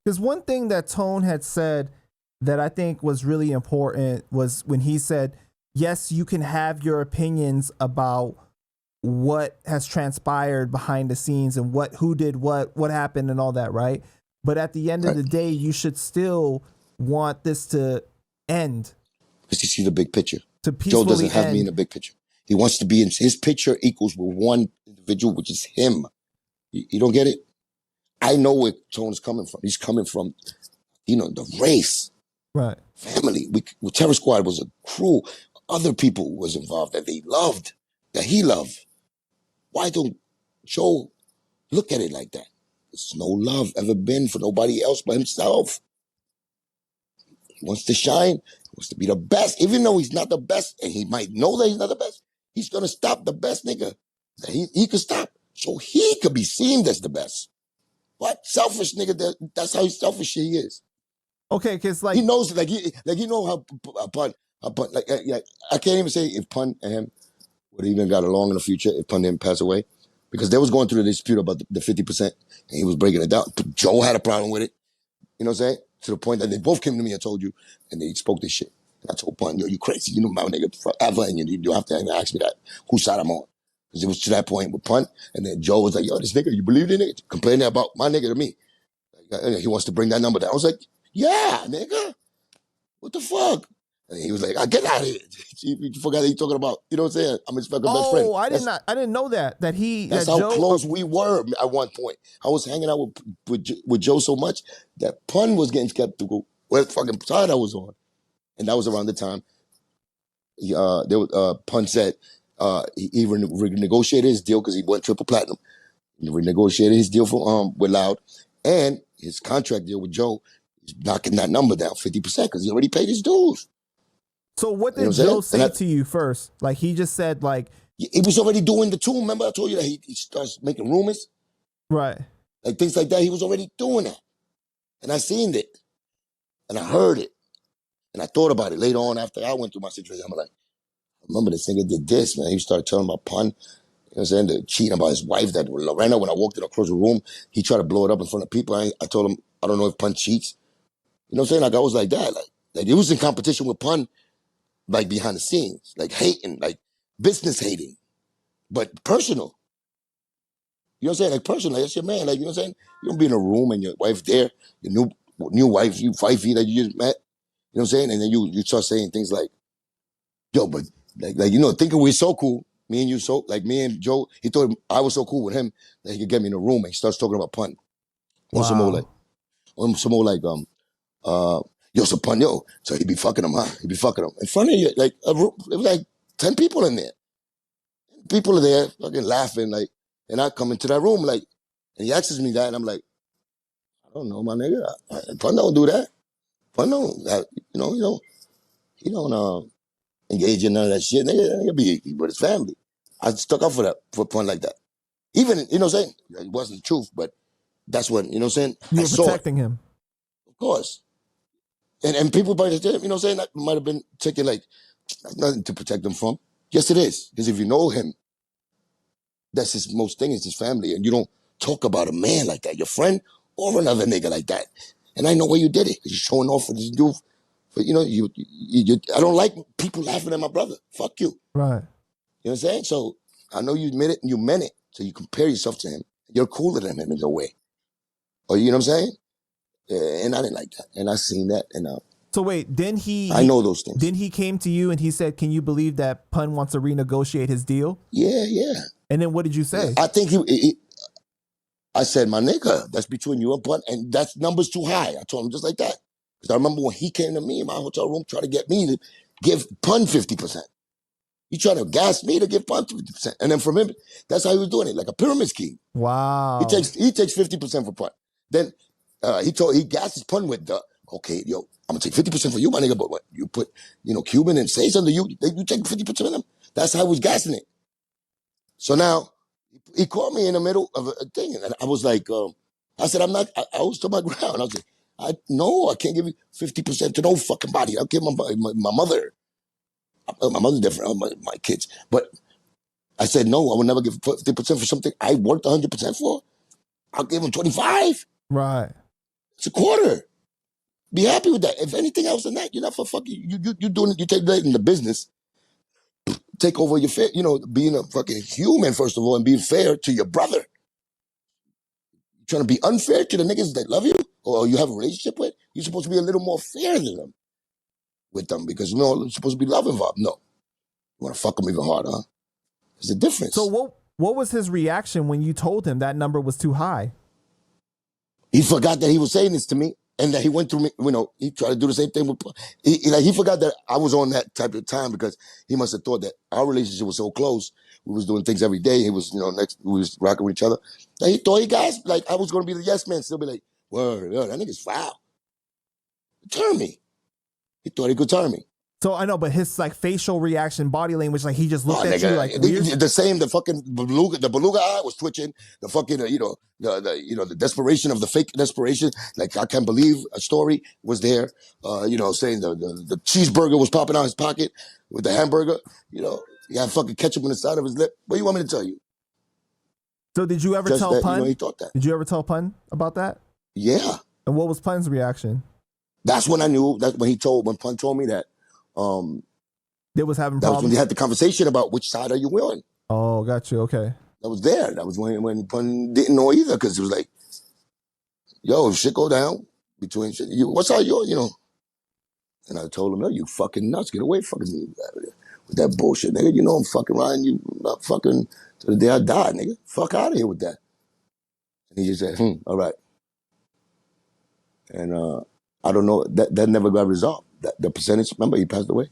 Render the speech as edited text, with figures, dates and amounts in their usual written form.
Because one thing that Tone had said that I think was really important was when he said, yes, you can have your opinions about what has transpired behind the scenes and who did what happened and all that, right? But at the end of the day, you should still want this to end. Because you see the big picture. To peacefully Joe doesn't have end. me in the big picture. He wants to be in his picture equals with one individual, which is him. You don't get it? I know where Tone is coming from. He's coming from, the race. Right. Family. Terror Squad was a crew. Other people was involved that they loved, that he loved. Why don't Joe look at it like that? There's no love ever been for nobody else but himself. He wants to shine. He wants to be the best. Even though he's not the best, and he might know that he's not the best, he's going to stop the best nigga that he could stop so he could be seen as the best. What? Selfish nigga. That's how selfish he is. Okay, because he knows, you know how Pun, I can't even say if Pun and him would have even got along in the future if Pun didn't pass away, because they was going through the dispute about the 50%, and he was breaking it down. Joe had a problem with it, you know what I'm saying? To the point that they both came to me and told you, and they spoke this shit. And I told Pun, yo, you crazy, you know my nigga forever, and you have to ask me that, whose side I'm on. Because it was to that point with Pun, and then Joe was like, yo, this nigga, you believe in it? Complaining about my nigga to me. He wants to bring that number down. I was like, yeah, nigga. What the fuck? And he was like, get out of here. You forgot that he's talking about, you know what I'm saying? I'm his fucking best friend. Oh, I didn't know that. That's how Joe, close we were at one point. I was hanging out with Joe so much that Pun was getting skeptical what fucking side I was on. And that was around the time Pun said he renegotiated his deal because he went triple platinum. He renegotiated his deal with Loud, and his contract deal with Joe is knocking that number down 50% because he already paid his dues. So what did Joe say to you first? Like, he just said, like... He was already doing the two. Remember I told you that he starts making rumors? Right. Like things like that. He was already doing that. And I seen it. And I heard it. And I thought about it later on after I went through my situation. I'm like, I remember this nigga did this, man. He started telling about Pun. You know what I'm saying? The cheating about his wife, that Lorena, when I walked in across the room, he tried to blow it up in front of people. I told him, I don't know if Pun cheats. You know what I'm saying? Like, I was like that. Like he was in competition with Pun, like behind the scenes, like hating, like business hating, but personal. You know what I'm saying? Like personal, like that's your man. Like, you know what I'm saying? You don't be in a room and your wife there, your new wife, you wifey that you just met. You know what I'm saying? And then you start saying things like, yo, but like thinking we're so cool. Me and you me and Joe, he thought I was so cool with him that he could get me in a room and he starts talking about Pun. Wow. Some more like, yo, so Pun, yo. So he be fucking him, huh? He be fucking him. In front of you, like a room, there was like 10 people in there. People are there fucking laughing, like, and I come into that room, like, and he asks me that, and I'm like, I don't know, my nigga. Pun don't do that. Pun don't, he don't engage in none of that shit. Nigga be with his family. I stuck up for Pun like that. Even, you know what I'm saying? It wasn't the truth, but that's what, you know what I'm saying? You were protecting him. Of course. And people probably, you know what I'm saying? That might have been taken like, that's nothing to protect him from. Yes, it is. Because if you know him, that's his most thing, is his family. And you don't talk about a man like that, your friend or another nigga like that. And I know why you did it. Because you're showing off for this dude. But, you know, I don't like people laughing at my brother. Fuck you. Right. You know what I'm saying? So I know you admit it and you meant it. So you compare yourself to him. You're cooler than him in a way. Or you know what I'm saying? And I didn't like that. And I seen that. And so wait, I know those things. Then he came to you and he said, can you believe that Pun wants to renegotiate his deal? Yeah, yeah. And then what did you say? I think I said, my nigga, that's between you and Pun, and that number's too high. I told him just like that. Because I remember when he came to me in my hotel room, trying to get me to give Pun 50%. He tried to gas me to give Pun 50%. And then from him, that's how he was doing it, like a pyramid scheme. Wow. He takes 50% for Pun. Then he gasses Pun with okay, yo, I'm gonna take 50% for you, my nigga, but what? You put, Cuban and say something to you, you take 50% of them. That's how he was gassing it. So now, he caught me in the middle of a thing, and I was like, I said, I was to my ground. I was like, I can't give you 50% to no fucking body. I'll give my mother. My mother's different, my kids. But I said, no, I will never give 50% for something I worked 100% for. I'll give him 25. Right. It's a quarter. Be happy with that. If anything else than that, you're not for fucking, you doing it, you take that in the business, take over your fair, being a fucking human, first of all, and being fair to your brother. You're trying to be unfair to the niggas that love you or you have a relationship with, you're supposed to be a little more fair than them with them because, there's supposed to be love involved. No. You want to fuck them even harder, huh? There's a difference. So what was his reaction when you told him that number was too high? He forgot that he was saying this to me and that he went through me, he tried to do the same thing with, he forgot that I was on that type of time because he must have thought that our relationship was so close. We was doing things every day. He was, we was rocking with each other. That he thought I was going to be the yes man. Still be like, word, that nigga's foul. Turn me. He thought he could turn me. So I know, but his like facial reaction, body language, like he just looked at you like weird. The fucking beluga eye was twitching. The fucking the desperation of the fake desperation. Like I can't believe a story was there. Saying the cheeseburger was popping out his pocket with the hamburger. He had fucking ketchup on the side of his lip. What do you want me to tell you? So did you ever tell Pun? He thought that. Did you ever tell Pun about that? Yeah. And what was Pun's reaction? That's when I knew. That's when Pun told me that. They was having problems. That was when they had the conversation about which side are you on. Oh, got you. Okay. That was there. That was when Pun didn't know either because it was like, yo, if shit go down between shit, what side you on, And I told him, no, you fucking nuts. Get away from me with that bullshit, nigga. I'm fucking riding you not fucking to the day I die, nigga. Fuck out of here with that. And he just said, all right. And I don't know, that never got resolved. The percentage, remember, he passed away.